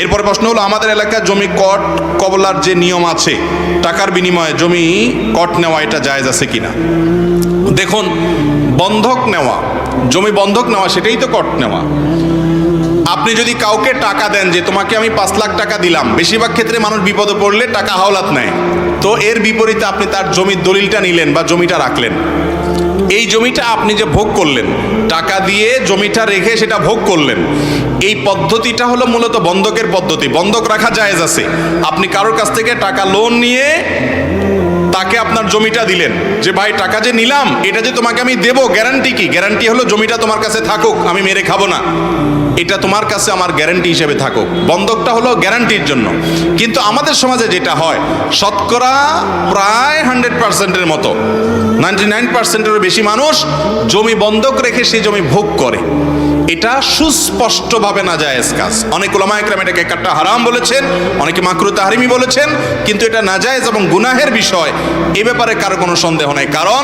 এরপরে প্রশ্ন হলো, আমাদের এলাকায় জমি কট কবলার যে নিয়ম আছে, টাকার বিনিময়ে জমি কট নেওয়া, এটা জায়েজ আছে কিনা? দেখুন, বন্ধক নেওয়া, জমি বন্ধক নেওয়া, সেটাই তো কট নেওয়া। আপনি যদি কাউকে টাকা দেন যে তোমাকে আমি 5 লাখ টাকা দিলাম, বেশিরভাগ ক্ষেত্রে মানুষ বিপদে পড়লে টাকা হাওলাত নেয়, তো এর বিপরীতে আপনি তার জমির দলিলটা নিলেন বা জমিটা রাখলেন। এই জমিটা আপনি যে ভোগ করলেন, টাকা দিয়ে জমিটা রেখে সেটা ভোগ করলেন, এই পদ্ধতিটা হলো মূলত বন্ধকের পদ্ধতি। বন্ধক রাখা জায়েজ আছে। আপনি কারোর কাছ থেকে টাকা লোন নিয়ে তাকে আপনার জমিটা দিলেন, যে ভাই টাকা যে নিলাম এটা যে তোমাকে আমি দেবো, গ্যারান্টি কি? গ্যারান্টি হলো জমিটা তোমার কাছে থাকুক, আমি মেরে খাবো না, এটা তোমার কাছে আমার গ্যারান্টি হিসেবে থাকুক। বন্ধকটা হলো গ্যারান্টির জন্য। কিন্তু আমাদের সমাজে যেটা হয়, শতকরা প্রায় 100%-এর মতো, 99%-এরও বেশি মানুষ জমি বন্ধক রেখে সেই জমি ভোগ করে। এটা সুস্পষ্টভাবে নাজায়েজ কাজ। অনেক উলামা ইকরাম এটাকে একটা হারাম বলেছেন, অনেকে মাকরুহ তাহরিমি বলেছেন, কিন্তু এটা নাজায়েজ এবং গুনাহের বিষয়, এ ব্যাপারে কারো কোনো সন্দেহ নাই। কারণ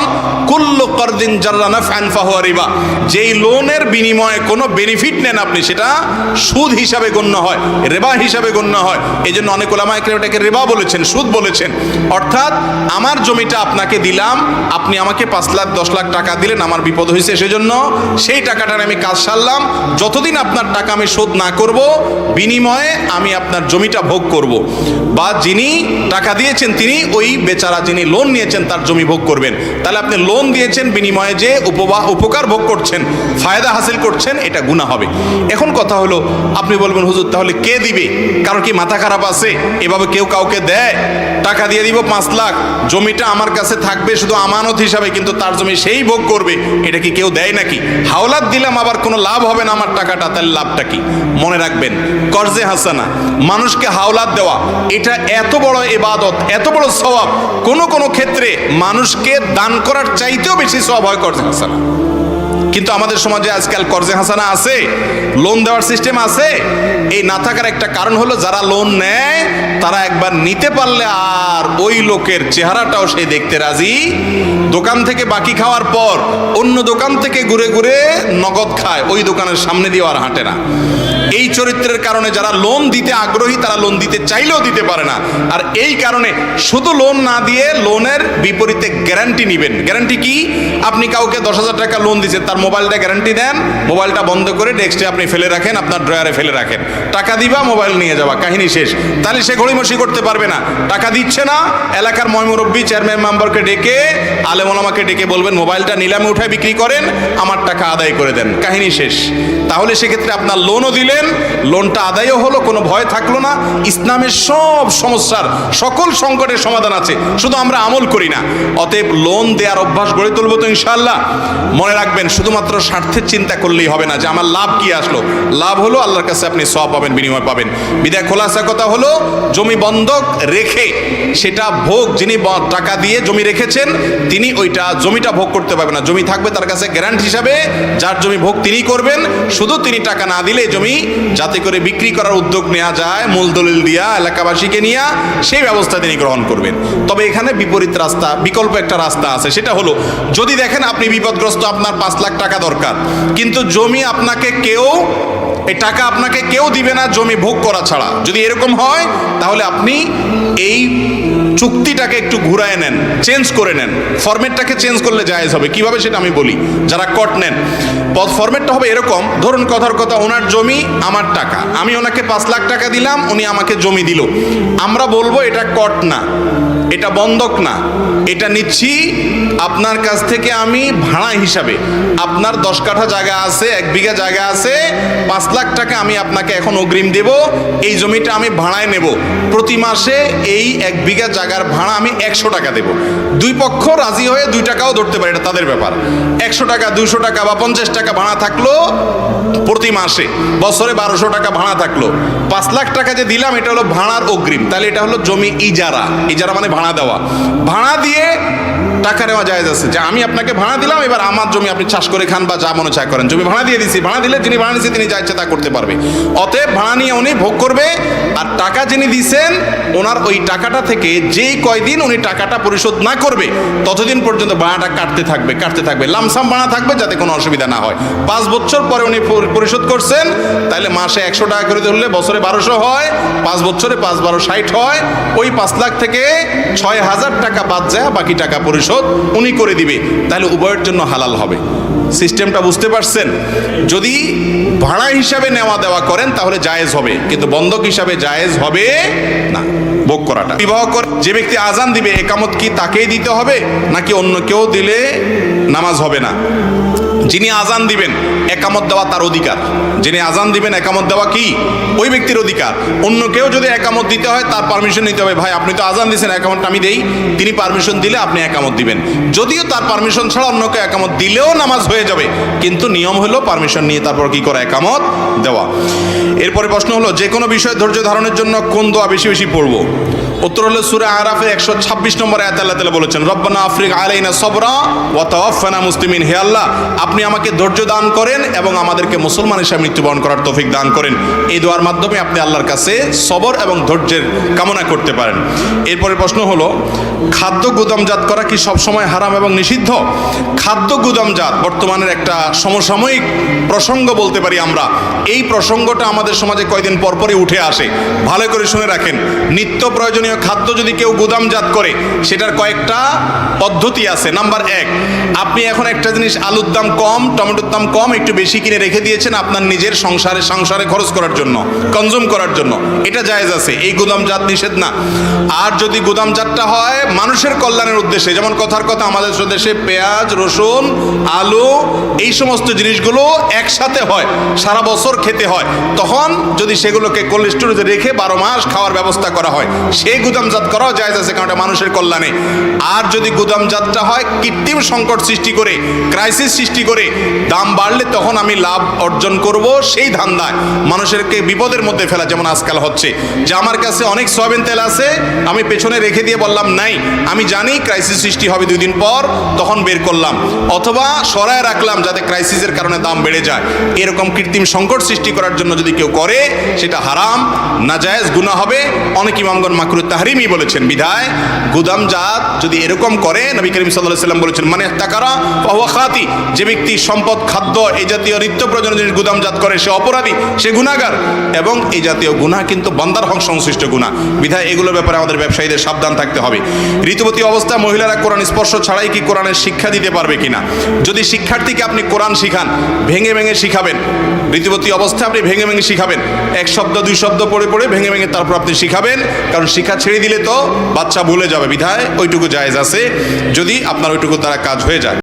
কুল্লু কারদিন জাররা নাফআন ফাহুয়া রিবা, যেই লোনের বিনিময়ে কোনো বেনিফিট নেন আপনি, সেটা সুদ হিসাবে গণ্য হয়, রিবা হিসাবে গণ্য হয়। এই জন্য অনেক উলামা ইকরাম এটাকে রিবা বলেছেন, সুদ বলেছেন। অর্থাৎ আমার জমিটা আপনাকে দিলাম, আপনি আমাকে 5 লাখ 10 লাখ টাকা দিলেন, আমার বিপদ হয়েছে, সেজন্য সেই টাকাটার আমি কাজ সারলাম, যতদিন আপনার টাকা আমি শোধ না করব, বিনিময়ে আমি আপনার জমিটা ভোগ করব। বা যিনি টাকা দিয়েছেন তিনি ওই বেচারা যিনি লোন নিয়েছেন তার জমি ভোগ করবেন। তাহলে আপনি লোন দিয়েছেন, বিনিময়ে যে উপকার ভোগ করছেন, ফায়দা হাসিল করছেন, এটা গুনাহ হবে। এখন কথা হলো, আপনি বলবেন হুজুর তাহলে কে দিবে? কারণ কি মাথা খারাপ আছে? এভাবে কেউ কাউকে দেয়? টাকা দিয়ে দিব 5 লাখ, জমিটা আমার কাছে থাকবে শুধু আমানত হিসাবে, কিন্তু তার জমি সেই ভোগ করবে, এটা কি কেউ দেয় নাকি? হাওলাত দিলাম, আবার কোনো লাভ হবে না আমার টাকাটা, তাহলে লাভটা কি? মনে রাখবেন, কর্জে হাসানা, মানুষকে হাওলাত দেওয়া, এটা এত বড় ইবাদত, এত বড় সওয়াব, কোন ক্ষেত্রে মানুষকে দান করার চাইতেও বেশি সওয়াব হয় কর্জে হাসানা। কিন্তু আমাদের সমাজে আজকাল কর্জে হাসানা আছে, লোন দেওয়ার সিস্টেম আছে। এই না থাকার একটা কারণ হলো, যারা লোন নেয় তারা একবার নিতে পারলে আর ওই লোকের চেহারাটাও সে দেখতে রাজি। দোকান থেকে বাকি খাওয়ার পর অন্য দোকান থেকে ঘুরে ঘুরে নগদ খায়, ওই দোকানের সামনে দিয়ে আর হাঁটে না। এই চরিত্রের কারণে যারা লোন দিতে আগ্রহী, তারা লোন দিতে চাইলেও দিতে পারে না। আর এই কারণে শুধু লোন না দিয়ে লোনের বিপরীতে গ্যারান্টি নেবেন। গ্যারান্টি কি? আপনি কাউকে 10,000 টাকা লোন দিচ্ছেন, তার মোবাইলটা গ্যারান্টি দেন, মোবাইলটা বন্ধ করে ডেস্কে আপনি ফেলে রাখেন, আপনার ড্রয়ারে ফেলে রাখেন, টাকা দিবা মোবাইল নিয়ে যাবা, কাহিনী শেষ। তাহলে সে ঘড়িমসি করতে পারবে না। টাকা দিচ্ছে না, এলাকার ময়মুরব্বী চেয়ারম্যান মেম্বারকে ডেকে, আলেম ওলামাকে ডেকে বলবেন মোবাইলটা নিলামে উঠায় বিক্রি করেন, আমার টাকা আদায় করে দেন, কাহিনী শেষ। তাহলে সেক্ষেত্রে আপনার লোনও দিলেন, লোনটা আদায়ও হলো, কোনো ভয় থাকলো না। ইসলামের সব সমস্যার, সকল সংকটের সমাধান আছে, শুধু আমরা আমল করি না। অতএব লোন দেওয়ার অভ্যাস গড়ে তুলবো তো ইনশাআল্লাহ। মনে রাখবেন, শুধুমাত্র স্বার্থের চিন্তা করলেই হবে না যে আমার লাভ কি আসলো। লাভ হলো আল্লাহর কাছে আপনি সওয়াব পাবেন, বিনিময় পাবেন। বিদায় খোলাসা কথা হলো, জমি বন্ধক রেখে সেটা ভোগ, যিনি টাকা দিয়ে জমি রেখেছেন তিনি ওইটা জমিটা ভোগ করতে পারবেন না। জমি থাকবে তার কাছে গ্যারান্টি হিসাবে, যার জমি ভোগ তিনি করবেন। শুধু তিনি টাকা না দিলে জমি যাতে করে বিক্রি করার উদ্যোগ নেওয়া যায়, মূল দলিল দিয়া এলাকাবাসীকে নিয়ে, সেই ব্যবস্থা তিনি গ্রহণ করবেন। তবে এখানে বিপরীত রাস্তা, বিকল্প একটা রাস্তা আছে। সেটা হলো, যদি দেখেন আপনি বিপদগ্রস্ত, আপনার 5 লাখ টাকা দরকার, কিন্তু জমি আপনাকে কেউ, এই টাকা আপনাকে কেউ দিবে না জমি ভোগ করা ছাড়া, যদি এরকম হয়, তাহলে আপনি এই চুক্তিটাকে একটু ঘুরায় নেন, চেঞ্জ করে নেন। ফরম্যাটটাকে চেঞ্জ করলে জায়েজ হবে। কিভাবে সেটা আমি বলি। যারা কট নেন, ফরম্যাটটা হবে এরকম, ধরুন কথার কথা, ওনার জমি আমার টাকা, আমি ওনাকে 5 লাখ টাকা দিলাম, উনি আমাকে জমি দিল। আমরা বলবো এটা কট না, এটা বন্ধক না, এটা নিচ্ছি আপনার কাছ থেকে আমি ভাড়া হিসাবে। আপনার 10 কাঠা জায়গা আছে, 1 বিঘা জায়গা আছে, 5 লাখ টাকা আমি আপনাকে এখন অগ্রিম দেব। এই জমিটা আমি ভাড়ায় নেব, প্রতি মাসে এই 1 বিঘা জায়গার ভাড়া আমি 100 টাকা দেব। দুই পক্ষ রাজি হয়ে 2 টাকাও ধরতে পারে, এটা তাদের ব্যাপার। 100 টাকা, 200 টাকা বা 50 টাকা ভাড়া থাকলো প্রতি মাসে, বছরে 1200 টাকা ভাড়া থাকলো। 5 লাখ টাকা যে দিলাম, এটা হলো ভাড়ার অগ্রিম। তাহলে এটা হলো জমি ইজারা। ইজারা মানে ভাড়া দেওয়া। ভাড়া দিয়ে টাকা নেওয়া জায়েজ আছে, যে আমি আপনাকে ভাড়া দিলাম, এবার আমার জমি আপনি চাষ করে খান বা যা মনে চায় করেন। জমি ভাড়া দিয়ে দিছি, ভাড়া দিলে যিনি ভাড়া নিচ্ছে তিনি যা ইচ্ছা তা করতে পারবে। অতএব ভাড়া নিয়ে উনি ভোগ করবে, আর টাকা যিনি দিছেন ওনার ওই টাকাটা থেকে যেই কয়দিন উনি টাকাটা পরিশোধ না করবে ততদিন পর্যন্ত ভাড়াটা কাটতে থাকবে লামসাম ভাড়া থাকবে, যাতে কোনো অসুবিধা না হয়। 5 বছর পরে উনি পরিশোধ করছেন, তাহলে মাসে 100 টাকা করে ধরলে বছরে 1200 হয়, 5 বছরে 5 12 60 হয়। ওই 5 লাখ থেকে 6000 টাকা বাদ যায়, বাকি টাকা পরিশোধ উনি করে দিবে, তাহলে উভয়ের জন্য হালাল হবে। সিস্টেমটা বুঝতে পারছেন? যদি ভাড়া হিসাবে নেওয়া দেওয়া করেন তাহলে জায়েজ হবে, কিন্তু বন্ধক হিসাবে জায়েজ হবে না ভোগ করাটা। বিবাহ করে যে ব্যক্তি আজান দিবে, একামত কি তাকেই দিতে হবে নাকি অন্য কেউ দিলে নামাজ হবে না? যিনি আজান দিবেন একামত দেওয়া তার অধিকার, যিনি আজান দিবেন একামত দেওয়া কি ওই ব্যক্তির অধিকার। অন্য কেউ যদি একামত দিতে হয় তার পারমিশন নিতে হবে। ভাই আপনি তো আজান দিয়েছেন, একামতটা আমি দেই। তিনি পারমিশন দিলে আপনি একামত দিবেন। যদিও তার পারমিশন ছাড়া অন্য কেউ একামত দিলেও নামাজ হয়ে যাবে, কিন্তু নিয়ম হলো পারমিশন নিয়ে তারপর কি করা, একামত দেওয়া। এরপরে প্রশ্ন হলো, যে কোনো বিষয়ে ধৈর্য ধারণের জন্য কোন দোয়া বেশি বেশি পড়বো? উত্তর হলো সূরা আরাফের 126 নম্বর আয়াতে আল্লাহ তাআলা বলেছেন, রব্বানা আফরিগ আলাইনা সবরা ওয়া তাওয়াফানা মুসলিমিন। হে আল্লাহ, আপনি আমাকে ধৈর্য দান করেন এবং আমাদেরকে মুসলমান হিসেবে মৃত্যুবরণ করার তৌফিক দান করেন। এই দোয়ার মাধ্যমে আপনি আল্লাহর কাছে সবর এবং ধৈর্যের কামনা করতে পারেন। এরপরে প্রশ্ন হলো, খাদ্য গুদামজাত করা কি সবসময় হারাম এবং নিষিদ্ধ? খাদ্য গুদামজাত বর্তমানের একটা সমসাময়িক প্রসঙ্গ বলতে পারি আমরা। এই প্রসঙ্গটা আমাদের সমাজে কয়েকদিন পরপরই উঠে আসে। ভালো করে শুনে রাখেন, নিত্য প্রয়োজনীয় খাদ্য যদি কেউ গুদামজাত করে সেটার কয়েকটা পদ্ধতি আছে। নাম্বার 1, আপনি এখন একটা জিনিস, আলুর দাম কম, টমেটোর দাম কম, একটু বেশি কিনে রেখে দিয়েছেন আপনার নিজের সংসারে খরচ করার জন্য, কনজিউম করার জন্য, এটা জায়েজ আছে, এই গুদামজাত নিষেধ না। আর যদি গুদামজাতটা হয় মানুষের কল্যাণের উদ্দেশ্যে, যেমন কথার কথা আমাদের দেশে পেঁয়াজ, রসুন, আলু এই সমস্ত জিনিসগুলো একসাথে হয়, সারা বছর খেতে হয়, তখন যদি সেগুলোকে কোল্ড স্টোরেজে রেখে 12 মাস খাওয়ার ব্যবস্থা করা হয়, সেই গুদামজাত করাও জায়েজ আছে, কারণ এটা মানুষের কল্যাণে। আর যদি গুদামজাতটা হয় কৃত্রিম সংকট সৃষ্টি করে, ক্রাইসিস সৃষ্টি করে, দাম বাড়লে তখন আমি লাভ অর্জন করব, সেই ধান্দায় মানুষেরকে বিপদের মধ্যে ফেলা, যেমন আজকাল হচ্ছে যে আমার কাছে অনেক সয়াবিন তেল আছে, আমি পেছনে রেখে দিয়ে বললাম নাই, আমি জানি ক্রাইসিস সৃষ্টি হবে 2 দিন পর, তখন বের করলাম, অথবা সরায় রাখলাম যাতে ক্রাইসিসের কারণে দাম বেড়ে যায়। এরকম কৃত্রিম সংকট সৃষ্টি করার জন্য যদি কেউ করে সেটা হারাম, নাজায়েজ, গুনাহ হবে। অনেক ইমামগণ মাকরুহ তাহরিমি বলেছেন। বিধায় গুদামজাত যদি এরকম করে, নবী করিম সাল্লাল্লাহু আলাইহি ওয়াসাল্লাম বলেছেন, মানে তাকারা ফাহুয়া খাতি, যে ব্যক্তি সম্পদ, খাদ্য এই জাতীয় নিত্য প্রয়োজনীয় জিনিস গুদামজাত করে সে অপরাধী, সে গুনাহগার, এবং এই জাতীয় গুনাহ কিন্তু বান্দার হক সংশ্লিষ্ট গুনাহ। বিধায় এগুলোর ব্যাপারে আমাদের ব্যবসায়ীদের সাবধান থাকতে হবে। ঋতুবতী অবস্থায় মহিলারা কোরআন স্পর্শ ছাড়াই কি কোরআনের শিক্ষা দিতে পারবে কিনা? যদি শিক্ষার্থীকে আপনি কোরআন শিখান, ভেঙে ভেঙে শিখাবেন, ঋতুবতী অবস্থায় আপনি ভেঙে ভেঙে শিখাবেন, 1 শব্দ 2 শব্দ পড়ে পড়ে ভেঙে ভেঙে তারপর আপনি শিখাবেন, কারণ শিক্ষা ছেড়ে দিলে তো বাচ্চা ভুলে যাবে। বিধায় ওইটুকু জায়েজ আছে যদি আপনার ওইটুকু দ্বারা কাজ হয়ে যায়।